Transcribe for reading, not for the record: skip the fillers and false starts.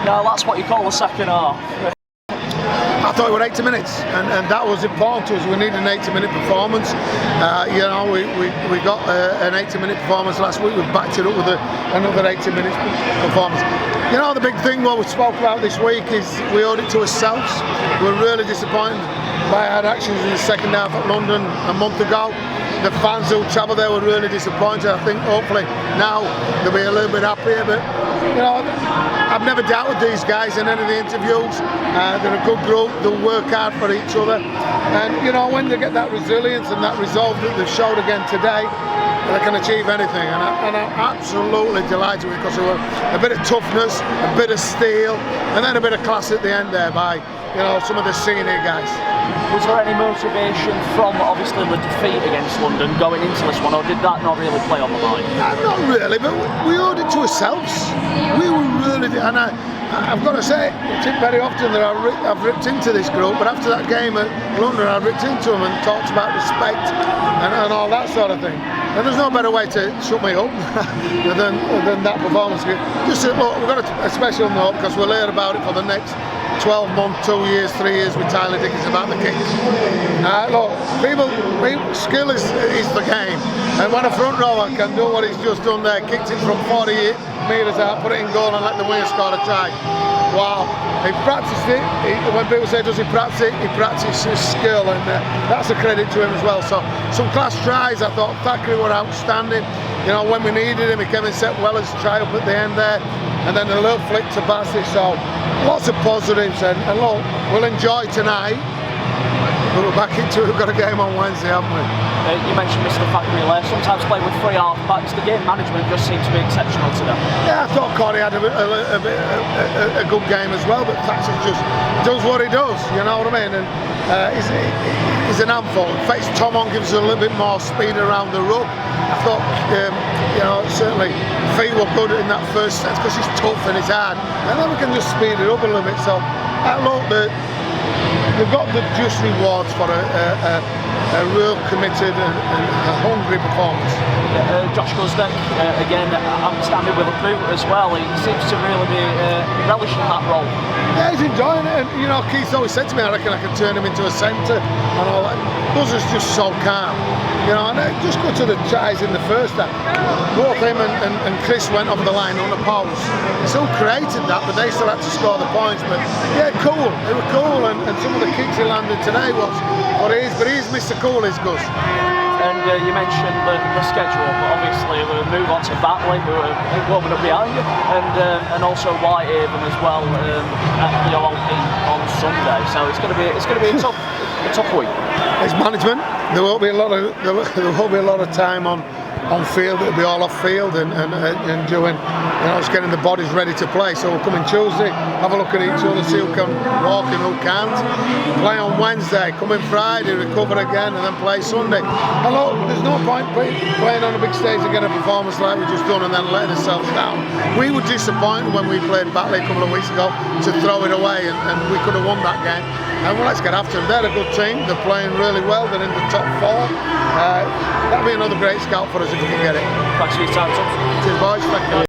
Now that's what you call the second half. I thought it was 80 minutes, and that was important to us. We needed an 80-minute performance. You know, we got an 80-minute performance last week. We backed it up with another 80 minutes performance. You know, the big thing what we spoke about this week is we owed it to ourselves. We were really disappointed by our actions in the second half at London a month ago. The fans who travelled there were really disappointed. I think hopefully now they'll be a little bit happier, but you know, I've never doubted these guys in any of the interviews. They're a good group, they'll work hard for each other, and you know, when they get that resilience and that resolve that they've showed again today, they can achieve anything, and I'm absolutely delighted because there were a bit of toughness, a bit of steel, and then a bit of class at the end there by, you know, some of the senior guys. Was there any motivation from obviously the defeat against London going into this one, or did that not really play on the mind? Not really, but we owed it to ourselves. We were really, and I've got to say, I think very often that I've ripped into this group, but after that game at London, I ripped into them and talked about respect and all that sort of thing. And there's no better way to shut me up than that performance. Just look, we've got a special note because we'll hear about it for the next 12 months, 2 years, 3 years with Tyler Dickens about the kicks. Look, skill is the game, and when a front rower can do what he's just done there, kicked it from 40 metres out, put it in goal and let the winger score a try. Wow, he practiced it. When people say does he practice it, he practiced his skill, and that's a credit to him as well. So some class tries. I thought Thackeray were outstanding. You know, when we needed him, he came and set Weller's try up at the end there, and then a little flick to Bassett. So lots of positives, and look, we'll enjoy tonight. But we're back into it. We've got a game on Wednesday, haven't we? You mentioned Mr. Thackeray there. Sometimes playing with 3 half-backs, the game management just seems to be exceptional today. Yeah, I thought Corey had a good game as well, but Thatcher just does what he does, you know what I mean? And he's an handful. In fact, Tom on gives us a little bit more speed around the ruck. I thought, you know, certainly feet were good in that first set because he's tough and he's hard, and then we can just speed it up a little bit. So look, they've got the just rewards for a real committed and a hungry performance. Josh Guzdick, again, I'm standing with a boot as well. He seems to really be relishing that role. Yeah, he's enjoying it, and you know, Keith always said to me, I reckon I can turn him into a centre and all that. Buzz is just so calm, you know, and just go to the tries in the first half. Both him and Chris went over the line on the post. They still created that, but they still had to score the points. But yeah, cool, they were cool, and some of the kicks he landed today was what it is, but he's Mr. Cool, is Gus. And you mentioned the schedule, but obviously we'll move on to Batley, who are warming up behind you, and also Whitehaven as well at the OLP on Sunday. So it's going to be a tough week. It's management. There won't be a lot of time on field. It'll be all off field and doing, you know, just getting the bodies ready to play. So we'll come in Tuesday, have a look at each other, see who can walk and who can't. Play on Wednesday, come in Friday, recover again, and then play Sunday. And look, there's no point playing on a big stage to get a performance like we just done and then letting ourselves down. We were disappointed when we played Batley a couple of weeks ago to throw it away, and we could have won that game. And well, let's get after them. They're a good team. They're playing really well. They're in the top 4. That'll be another great scout for us if we can get it. Thanks for your time, Tom. Cheers, boys. Thank you.